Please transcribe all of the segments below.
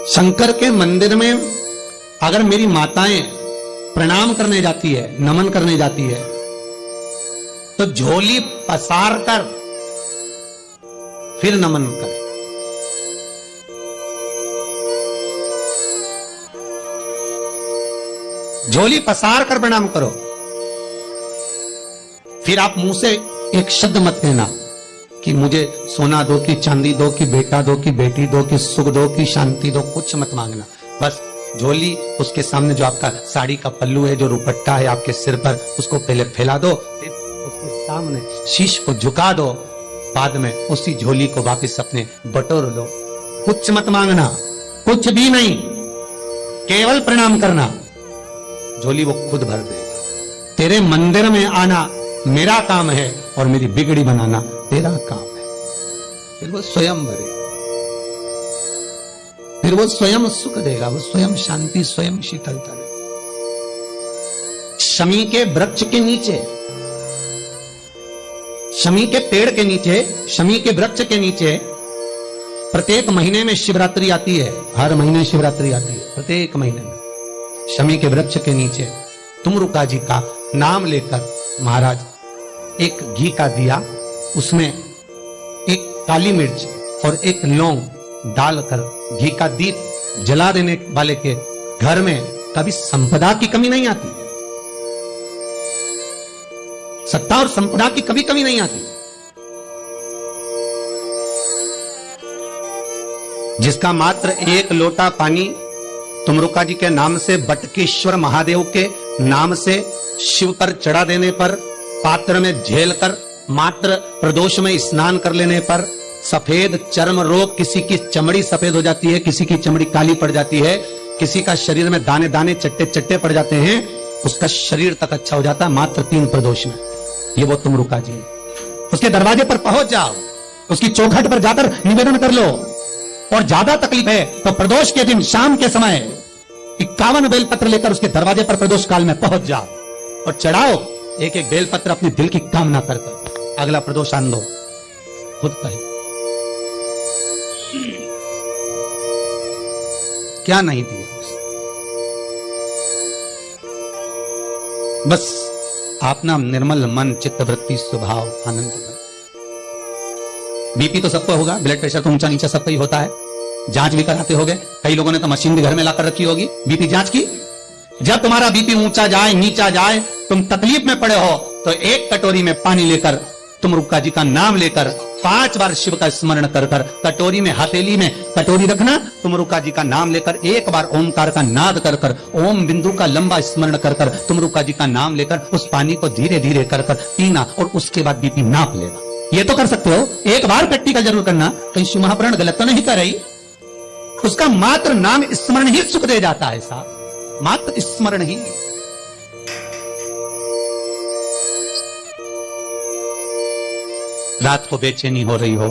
शंकर के मंदिर में अगर मेरी माताएं प्रणाम करने जाती है, नमन करने जाती है, तो झोली पसार कर फिर नमन कर। झोली पसार कर प्रणाम करो। फिर आप मुंह से एक शब्द मत कहना कि मुझे सोना दो, कि चांदी दो, कि बेटा दो, कि बेटी दो, कि सुख दो, कि शांति दो, कुछ मत मांगना। बस झोली, उसके सामने जो आपका साड़ी का पल्लू है, जो दुपट्टा है आपके सिर पर, उसको पहले फैला दो, फिर उसके सामने शीश को झुका दो, बाद में उसी झोली को वापस अपने बटोर लो। कुछ मत मांगना, कुछ भी नहीं, केवल प्रणाम करना। झोली वो खुद भर देगा। तेरे मंदिर में आना मेरा काम है और मेरी बिगड़ी बनाना तेरा काम है। फिर वो स्वयं भरे, फिर वो स्वयं सुख देगा, वो स्वयं शांति, स्वयं शीतलता देगा। शमी के वृक्ष के नीचे, शमी के पेड़ के नीचे, शमी के वृक्ष के नीचे प्रत्येक महीने में शिवरात्रि आती है। हर महीने शिवरात्रि आती है, प्रत्येक महीने में। शमी के वृक्ष के नीचे तुमरुका जी का नाम लेकर महाराज एक घी का दिया, उसमें एक काली मिर्च और एक लौंग डालकर घी का दीप जला देने वाले के घर में कभी संपदा की कमी नहीं आती। सत्ता और संपदा की कभी कमी नहीं आती। जिसका मात्र एक लोटा पानी तुमरुका जी के नाम से, बटकेश्वर महादेव के नाम से शिव पर चढ़ा देने पर, पात्र में झेल कर मात्र प्रदोष में स्नान कर लेने पर सफेद चर्म रोग, किसी की चमड़ी सफेद हो जाती है, किसी की चमड़ी काली पड़ जाती है, किसी का शरीर में दाने दाने चट्टे चट्टे पड़ जाते हैं, उसका शरीर तक अच्छा हो जाता है मात्र 3 प्रदोष में। ये वो तुमरुका जी। उसके दरवाजे पर पहुंच जाओ, उसकी चौखट पर जाकर निवेदन कर लो। और ज्यादा तकलीफ है तो प्रदोष के दिन शाम के समय 51 बेलपत्र लेकर उसके दरवाजे पर प्रदोष काल में पहुंच जाओ और चढ़ाओ एक एक बेलपत्र अपने दिल की कामना कर कर। अगला प्रदोष आन दो, खुद कहे क्या नहीं दिया। बस अपना निर्मल मन, चित्त, वृत्ति, स्वभाव, आनंद कर। बीपी तो सबको होगा, ब्लड प्रेशर तो ऊंचा नीचा सबका ही होता है। जांच भी कराते होगे, कई लोगों ने तो मशीन भी घर में लाकर रखी होगी बीपी जांच की। जब तुम्हारा बीपी ऊंचा जाए, नीचा जाए, तुम तकलीफ में पड़े हो, तो एक कटोरी में पानी लेकर तुमरुका जी का नाम लेकर 5 बार शिव का स्मरण कर कर, कटोरी में, हथेली में कटोरी रखना, तुमरुका जी का नाम लेकर एक बार ओमकार का नाद कर कर, ओम बिंदु का लंबा स्मरण कर कर, तुमरुका जी का नाम लेकर उस पानी को धीरे धीरे कर कर पीना और उसके बाद बीपी नाप लेना। ये तो कर सकते हो, एक बार प्रैक्टिकल जरूर करना। कहीं शिव महापुराण गलत तो नहीं कर रही। उसका मात्र नाम स्मरण ही सुख दे जाता है साहब, मात्र स्मरण ही। रात को बेचैनी हो रही हो,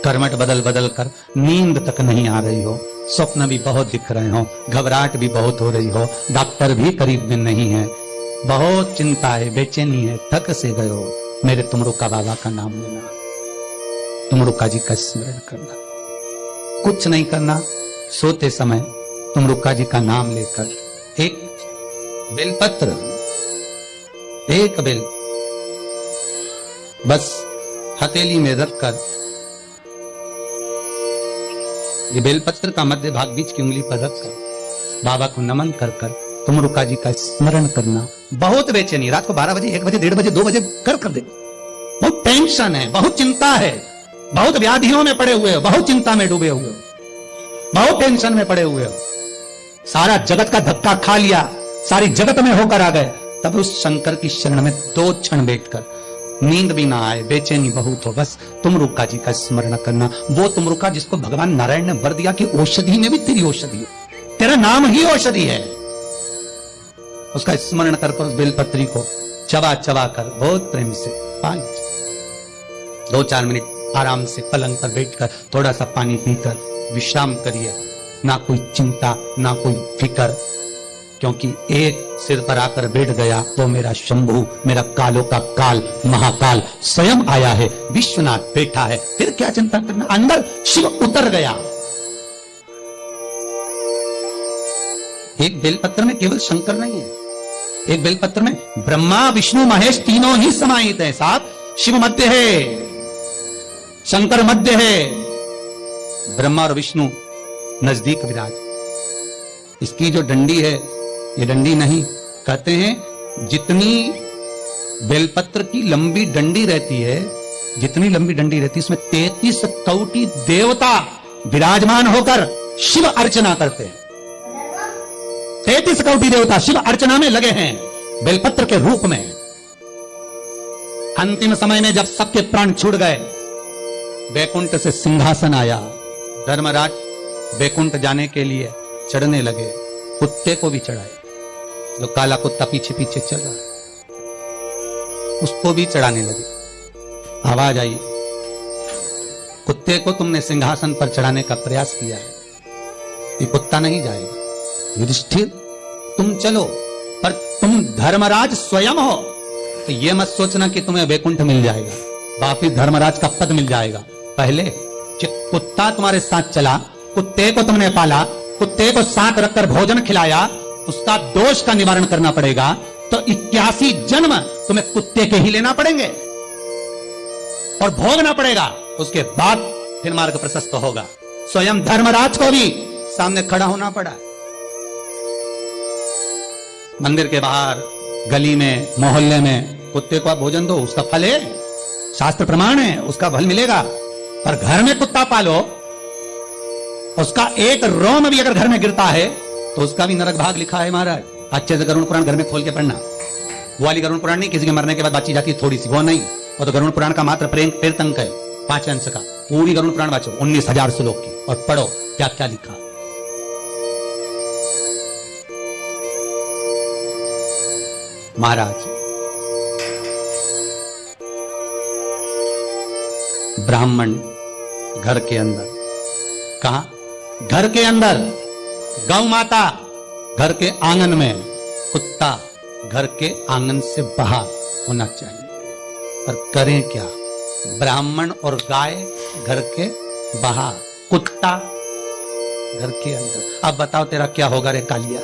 करवट बदल बदल कर नींद तक नहीं आ रही हो, स्वप्न भी बहुत दिख रहे हो, घबराहट भी बहुत हो रही हो, डॉक्टर भी करीब में नहीं है, बहुत चिंता है, बेचैनी है, थक से गए हो, मेरे तुमरुका बाबा का नाम लेना, तुमरुका जी का स्मरण करना। कुछ नहीं करना, सोते समय तुमरुका जी का नाम लेकर एक बेलपत्र, एक बेल बस हथेली में रखकर, ये बेलपत्र का मध्य भाग बीच की उंगली पर रखकर बाबा को नमन कर कर तुमरुका जी का स्मरण करना। बहुत बेचैनी, रात को 12 बजे, 1 बजे, 1:30 बजे, 2 बजे कर दे। बहुत टेंशन है, बहुत चिंता है, बहुत व्याधियों में पड़े हुए हो, बहुत चिंता में डूबे हुए हो, बहुत टेंशन में पड़े हुए हो, सारा जगत का धक्का खा लिया, सारी जगत में होकर आ गए, तब उस शंकर की शरण में 2 क्षण बैठकर, नींद भी ना आए, बेचैनी बहुत हो, बस तुमरुका जी का स्मरण करना। वो तुमरुका जिसको भगवान नारायण ने वर दिया कि औषधि में भी तेरी औषधि है, तेरा नाम ही औषधि है। उसका स्मरण कर उस बेलपत्री को चबा चबा कर बहुत प्रेम से पानी, 2-4 मिनट आराम से पलंग पर बैठकर थोड़ा सा पानी पीकर विश्राम करिए। ना कोई चिंता, ना कोई फिकर, क्योंकि एक सिर पर आकर बैठ गया वो मेरा शंभू, मेरा कालों का काल, महाकाल स्वयं आया है, विश्वनाथ बैठा है, फिर क्या चिंता करना। अंदर शिव उतर गया, एक बेलपत्र में केवल शंकर नहीं है, एक बेलपत्र में ब्रह्मा विष्णु महेश तीनों ही समाहित है साहब। शिव मध्य है, शंकर मध्य है, ब्रह्मा और विष्णु नजदीक विराज। इसकी जो डंडी है, ये डंडी नहीं, कहते हैं जितनी बेलपत्र की लंबी डंडी रहती है, जितनी लंबी डंडी रहती है, इसमें 33 कोटि देवता विराजमान होकर शिव अर्चना करते हैं। 33 कोटि देवता शिव अर्चना में लगे हैं बेलपत्र के रूप में। अंतिम समय में जब सबके प्राण छूट गए, बैकुंठ से सिंहासन आया। धर्मराज बैकुंठ जाने के लिए चढ़ने लगे, कुत्ते को भी चढ़ाए। जो काला कुत्ता पीछे पीछे चल रहा है, उसको भी चढ़ाने लगे। आवाज आई, कुत्ते को तुमने सिंहासन पर चढ़ाने का प्रयास किया है, ये कुत्ता नहीं जाएगा। युधिष्ठिर तुम चलो, पर तुम धर्मराज स्वयं हो, तो ये मत सोचना कि तुम्हें वैकुंठ मिल जाएगा, वापिस धर्मराज का पद मिल जाएगा। पहले जो कुत्ता तुम्हारे साथ चला, कुत्ते को तुमने पाला, कुत्ते को साथ रखकर भोजन खिलाया, उसका दोष का निवारण करना पड़ेगा। तो 81 जन्म तुम्हें कुत्ते के ही लेना पड़ेंगे और भोगना पड़ेगा। उसके बाद फिर मार्ग प्रशस्त होगा। स्वयं धर्मराज को भी सामने खड़ा होना पड़ा। मंदिर के बाहर, गली में, मोहल्ले में कुत्ते को आप भोजन दो, उसका फल है, शास्त्र प्रमाण है, उसका फल मिलेगा। पर घर में कुत्ता पालो, उसका एक रोम भी अगर घर में गिरता है तो उसका भी नरक भाग लिखा है महाराज। अच्छे से गरुड़ पुराण घर में खोल के पढ़ना। वो वाली गरुड़ पुराण नहीं, किसी के मरने के बाद बाची जाती है थोड़ी सी, वो नहीं। वो तो गरुड़ पुराण का मात्र प्रेत अंक है, 5 अंश का। पूरी गरुड़ पुराण बाचो, 19,000 श्लोक की, और पढ़ो क्या क्या लिखा। महाराज ब्राह्मण घर के अंदर, कहा? घर के अंदर। गौ माता घर के आंगन में, कुत्ता घर के आंगन से बाहर होना चाहिए। पर करें क्या? ब्राह्मण और गाय घर के बाहर, कुत्ता घर के अंदर। अब बताओ तेरा क्या होगा रे कालिया?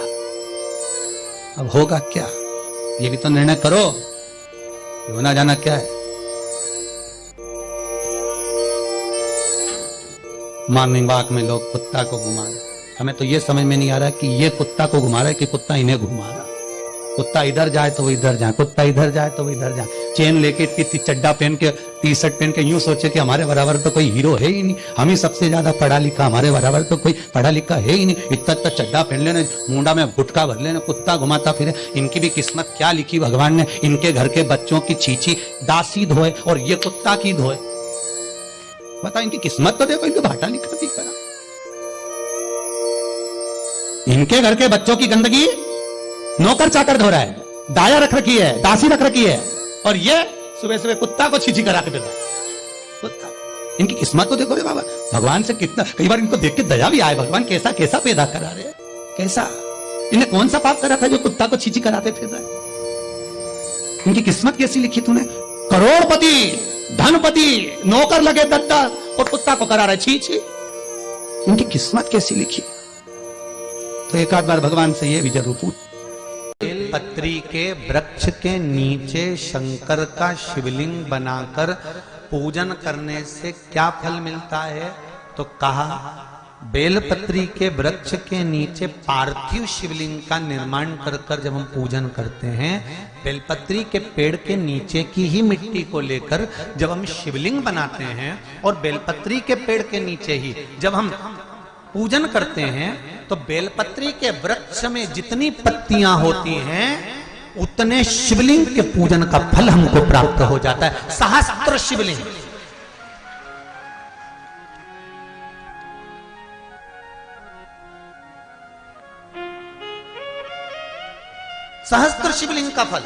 अब होगा क्या? ये भी तो निर्णय करो, होना जाना क्या है। मॉर्निंग वॉक में लोग कुत्ता को घुमा रहे, हमें तो ये समझ में नहीं आ रहा कि ये कुत्ता को घुमा रहा है कि कुत्ता इन्हें घुमा रहा। कुत्ता इधर जाए तो वो इधर जाए, कुत्ता इधर जाए तो वो इधर जाए। चेन लेके चड्डा पहन के, टी शर्ट पहन के यूं सोचे कि हमारे बराबर तो कोई हीरो है ही नहीं, हम ही सबसे ज्यादा पढ़ा लिखा, हमारे बराबर तो कोई पढ़ा लिखा है ही नहीं। इतना चड्डा पहन लेने, मुंडा में गुटका भर लेने, कुत्ता घुमाता फिरे। इनकी भी किस्मत क्या लिखी भगवान ने। इनके घर के बच्चों की छींची दासी धोए और ये कुत्ता की धोए। बता, इनकी किस्मत तो देखो, इनको भाटा लिखा थी करा। इनके घर के बच्चों की गंदगी नौकर चाकर धो रहा है, दाया रख रखी है, दासी रख रखी है, और ये सुबह सुबह कुत्ता को छींची करा के देता कुत्ता। इनकी किस्मत तो देखो रे बाबा। भगवान से कितना, कई बार इनको देख के दया भी आए, भगवान कैसा कैसा पैदा करा रहे, कैसा, इन्हें कौन सा पाप करा था जो कुत्ता को छींची कराते फिर रहे। इनकी किस्मत कैसी लिखी तूने? करोड़पति धनपति नौकर लगे 10 और कुत्ता को करा रहे छी छी। इनकी किस्मत कैसी लिखी? तो एक आध बार भगवान से ये भी जरूर पूछ। बेलपत्री के वृक्ष के नीचे शंकर का शिवलिंग बनाकर पूजन करने से क्या फल मिलता है? तो कहा, बेलपत्री के वृक्ष के नीचे पार्थिव शिवलिंग का निर्माण कर जब हम पूजन करते हैं, बेलपत्री के पेड़ के नीचे की ही मिट्टी को लेकर जब हम शिवलिंग बनाते हैं, और बेलपत्री के पेड़ के नीचे ही जब हम पूजन करते हैं, तो बेलपत्री के वृक्ष में जितनी पत्तियां होती हैं उतने शिवलिंग के पूजन का फल हमको प्राप्त हो जाता है। सहस्त्र शिवलिंग, सहस्त्र शिवलिंग का फल।